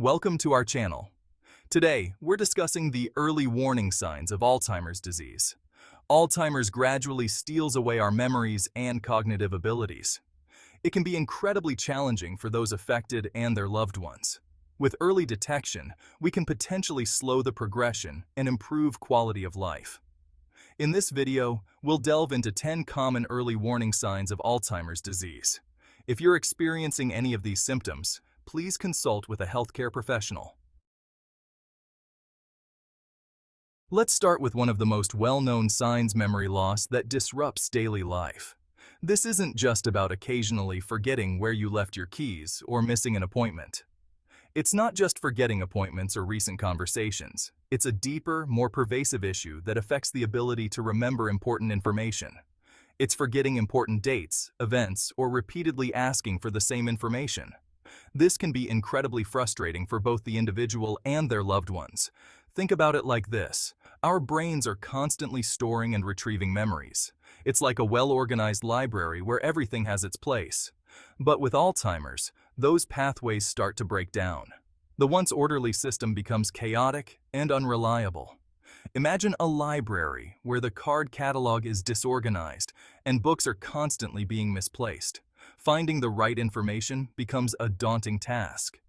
Welcome to our channel. Today, we're discussing the early warning signs of Alzheimer's disease. Alzheimer's gradually steals away our memories and cognitive abilities. It can be incredibly challenging for those affected and their loved ones. With early detection, we can potentially slow the progression and improve quality of life. In this video, we'll delve into 10 common early warning signs of Alzheimer's disease. If you're experiencing any of these symptoms, please consult with a healthcare professional. Let's start with one of the most well-known signs: memory loss that disrupts daily life. This isn't just about occasionally forgetting where you left your keys or missing an appointment. It's not just forgetting appointments or recent conversations. It's a deeper, more pervasive issue that affects the ability to remember important information. It's forgetting important dates, events, or repeatedly asking for the same information. This can be incredibly frustrating for both the individual and their loved ones. Think about it like this. Our brains are constantly storing and retrieving memories. It's like a well-organized library where everything has its place. But with Alzheimer's, those pathways start to break down. The once orderly system becomes chaotic and unreliable. Imagine a library where the card catalog is disorganized and books are constantly being misplaced. Finding the right information becomes a daunting task.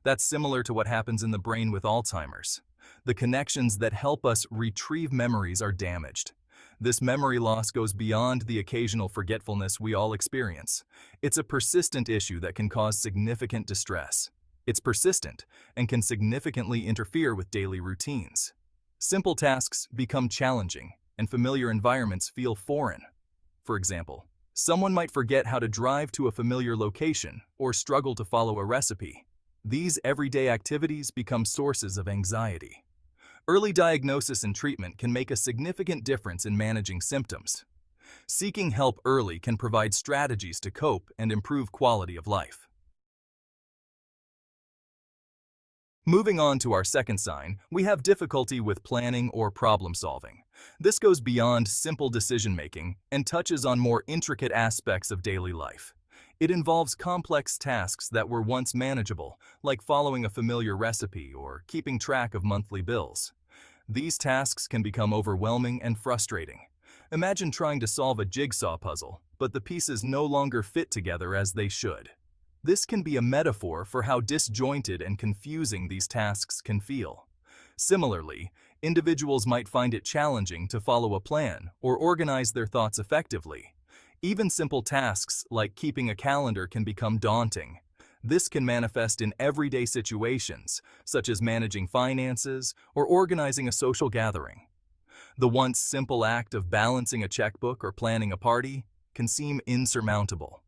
That's similar to what happens in the brain with Alzheimer's. The connections that help us retrieve memories are damaged. This memory loss goes beyond the occasional forgetfulness we all experience. It's a persistent issue that can cause significant distress. It's persistent and can significantly interfere with daily routines. Simple tasks become challenging, and familiar environments feel foreign. For example, someone might forget how to drive to a familiar location or struggle to follow a recipe. These everyday activities become sources of anxiety. Early diagnosis and treatment can make a significant difference in managing symptoms. Seeking help early can provide strategies to cope and improve quality of life. Moving on to our second sign, we have difficulty with planning or problem solving. This goes beyond simple decision-making and touches on more intricate aspects of daily life. It involves complex tasks that were once manageable, like following a familiar recipe or keeping track of monthly bills. These tasks can become overwhelming and frustrating. Imagine trying to solve a jigsaw puzzle, but the pieces no longer fit together as they should. This can be a metaphor for how disjointed and confusing these tasks can feel. Similarly, individuals might find it challenging to follow a plan or organize their thoughts effectively. Even simple tasks like keeping a calendar can become daunting. This can manifest in everyday situations, such as managing finances or organizing a social gathering. The once simple act of balancing a checkbook or planning a party can seem insurmountable.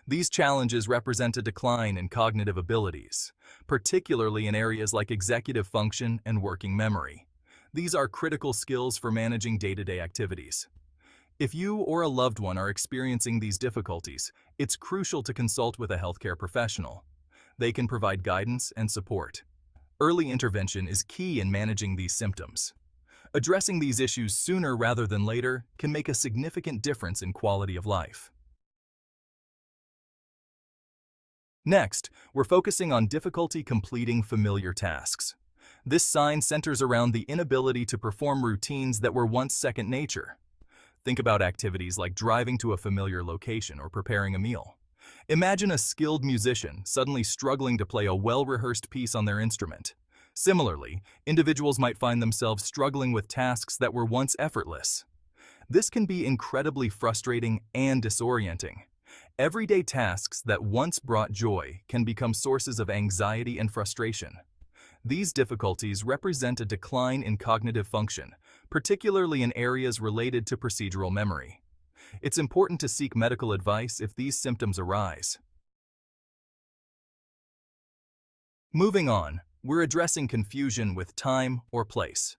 These challenges represent a decline in cognitive abilities, particularly in areas like executive function and working memory. These are critical skills for managing day-to-day activities. If you or a loved one are experiencing these difficulties, it's crucial to consult with a healthcare professional. They can provide guidance and support. Early intervention is key in managing these symptoms. Addressing these issues sooner rather than later can make a significant difference in quality of life. Next, we're focusing on difficulty completing familiar tasks. This sign centers around the inability to perform routines that were once second nature. Think about activities like driving to a familiar location or preparing a meal. Imagine a skilled musician suddenly struggling to play a well-rehearsed piece on their instrument. Similarly, individuals might find themselves struggling with tasks that were once effortless. This can be incredibly frustrating and disorienting. Everyday tasks that once brought joy can become sources of anxiety and frustration. These difficulties represent a decline in cognitive function, particularly in areas related to procedural memory. It's important to seek medical advice if these symptoms arise. Moving on, we're addressing confusion with time or place.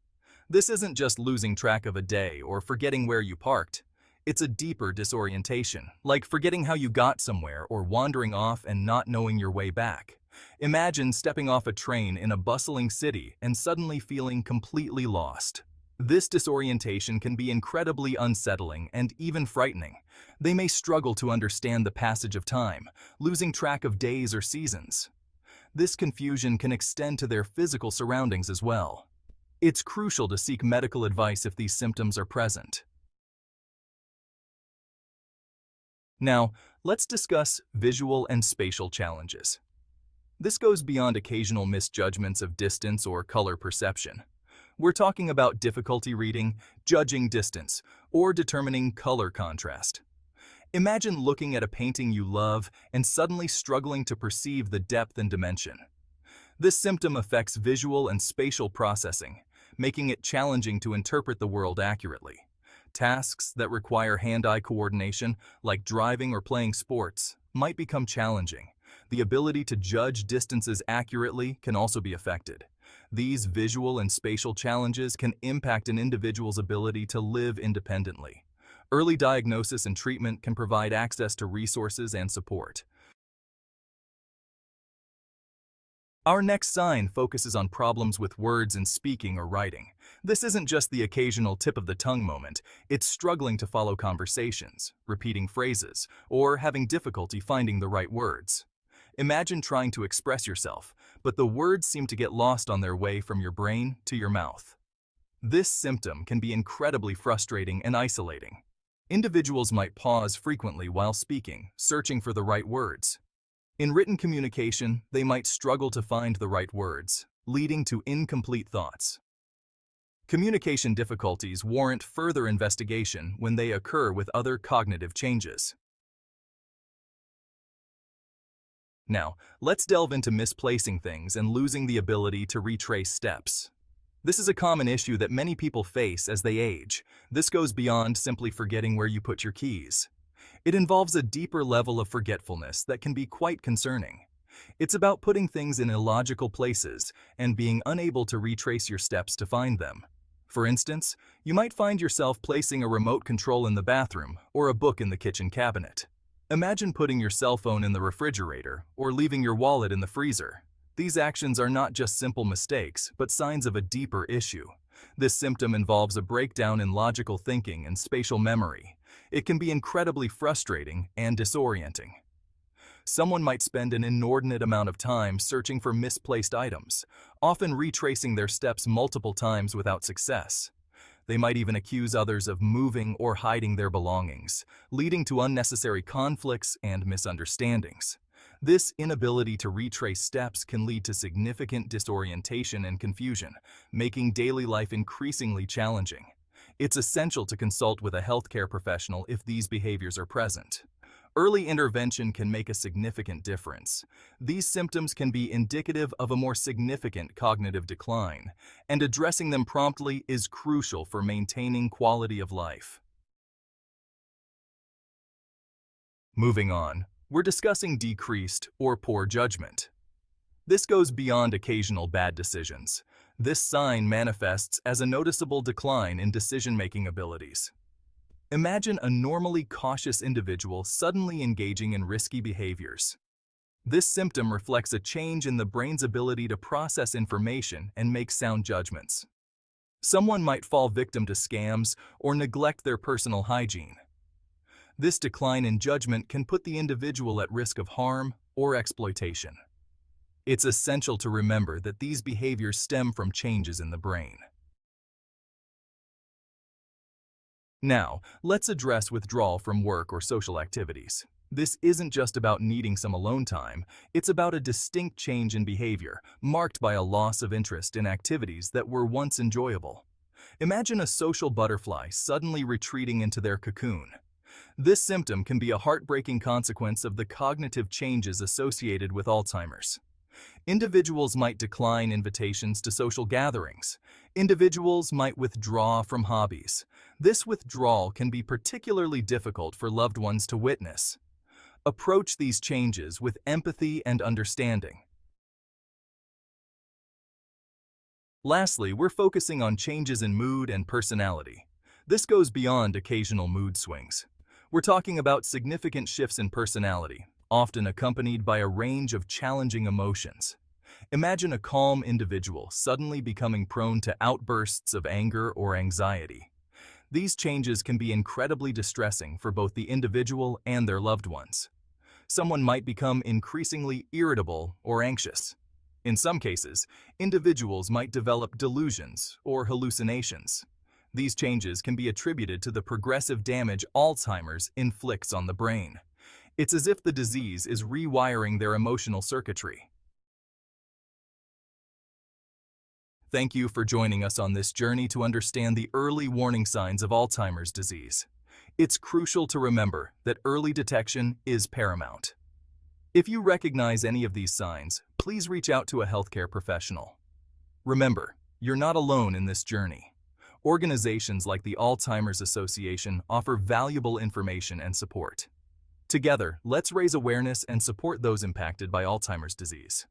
This isn't just losing track of a day or forgetting where you parked. It's a deeper disorientation, like forgetting how you got somewhere or wandering off and not knowing your way back. Imagine stepping off a train in a bustling city and suddenly feeling completely lost. This disorientation can be incredibly unsettling and even frightening. They may struggle to understand the passage of time, losing track of days or seasons. This confusion can extend to their physical surroundings as well. It's crucial to seek medical advice if these symptoms are present. Now, let's discuss visual and spatial challenges. This goes beyond occasional misjudgments of distance or color perception. We're talking about difficulty reading, judging distance, or determining color contrast. Imagine looking at a painting you love and suddenly struggling to perceive the depth and dimension. This symptom affects visual and spatial processing, making it challenging to interpret the world accurately. Tasks that require hand-eye coordination, like driving or playing sports, might become challenging. The ability to judge distances accurately can also be affected. These visual and spatial challenges can impact an individual's ability to live independently. Early diagnosis and treatment can provide access to resources and support. Our next sign focuses on problems with words in speaking or writing. This isn't just the occasional tip of the tongue moment, it's struggling to follow conversations, repeating phrases, or having difficulty finding the right words. Imagine trying to express yourself, but the words seem to get lost on their way from your brain to your mouth. This symptom can be incredibly frustrating and isolating. Individuals might pause frequently while speaking, searching for the right words. In written communication, they might struggle to find the right words, leading to incomplete thoughts. Communication difficulties warrant further investigation when they occur with other cognitive changes. Now, let's delve into misplacing things and losing the ability to retrace steps. This is a common issue that many people face as they age. This goes beyond simply forgetting where you put your keys. It involves a deeper level of forgetfulness that can be quite concerning. It's about putting things in illogical places and being unable to retrace your steps to find them. For instance, you might find yourself placing a remote control in the bathroom or a book in the kitchen cabinet. Imagine putting your cell phone in the refrigerator or leaving your wallet in the freezer. These actions are not just simple mistakes, but signs of a deeper issue. This symptom involves a breakdown in logical thinking and spatial memory. It can be incredibly frustrating and disorienting. Someone might spend an inordinate amount of time searching for misplaced items, often retracing their steps multiple times without success. They might even accuse others of moving or hiding their belongings, leading to unnecessary conflicts and misunderstandings. This inability to retrace steps can lead to significant disorientation and confusion, making daily life increasingly challenging. It's essential to consult with a healthcare professional if these behaviors are present. Early intervention can make a significant difference. These symptoms can be indicative of a more significant cognitive decline, and addressing them promptly is crucial for maintaining quality of life. Moving on, we're discussing decreased or poor judgment. This goes beyond occasional bad decisions. This sign manifests as a noticeable decline in decision-making abilities. Imagine a normally cautious individual suddenly engaging in risky behaviors. This symptom reflects a change in the brain's ability to process information and make sound judgments. Someone might fall victim to scams or neglect their personal hygiene. This decline in judgment can put the individual at risk of harm or exploitation. It's essential to remember that these behaviors stem from changes in the brain. Now, let's address withdrawal from work or social activities. This isn't just about needing some alone time, it's about a distinct change in behavior, marked by a loss of interest in activities that were once enjoyable. Imagine a social butterfly suddenly retreating into their cocoon. This symptom can be a heartbreaking consequence of the cognitive changes associated with Alzheimer's. Individuals might decline invitations to social gatherings. Individuals might withdraw from hobbies. This withdrawal can be particularly difficult for loved ones to witness. Approach these changes with empathy and understanding. Lastly, we're focusing on changes in mood and personality. This goes beyond occasional mood swings. We're talking about significant shifts in personality, often accompanied by a range of challenging emotions. Imagine a calm individual suddenly becoming prone to outbursts of anger or anxiety. These changes can be incredibly distressing for both the individual and their loved ones. Someone might become increasingly irritable or anxious. In some cases, individuals might develop delusions or hallucinations. These changes can be attributed to the progressive damage Alzheimer's inflicts on the brain. It's as if the disease is rewiring their emotional circuitry. Thank you for joining us on this journey to understand the early warning signs of Alzheimer's disease. It's crucial to remember that early detection is paramount. If you recognize any of these signs, please reach out to a healthcare professional. Remember, you're not alone in this journey. Organizations like the Alzheimer's Association offer valuable information and support. Together, let's raise awareness and support those impacted by Alzheimer's disease.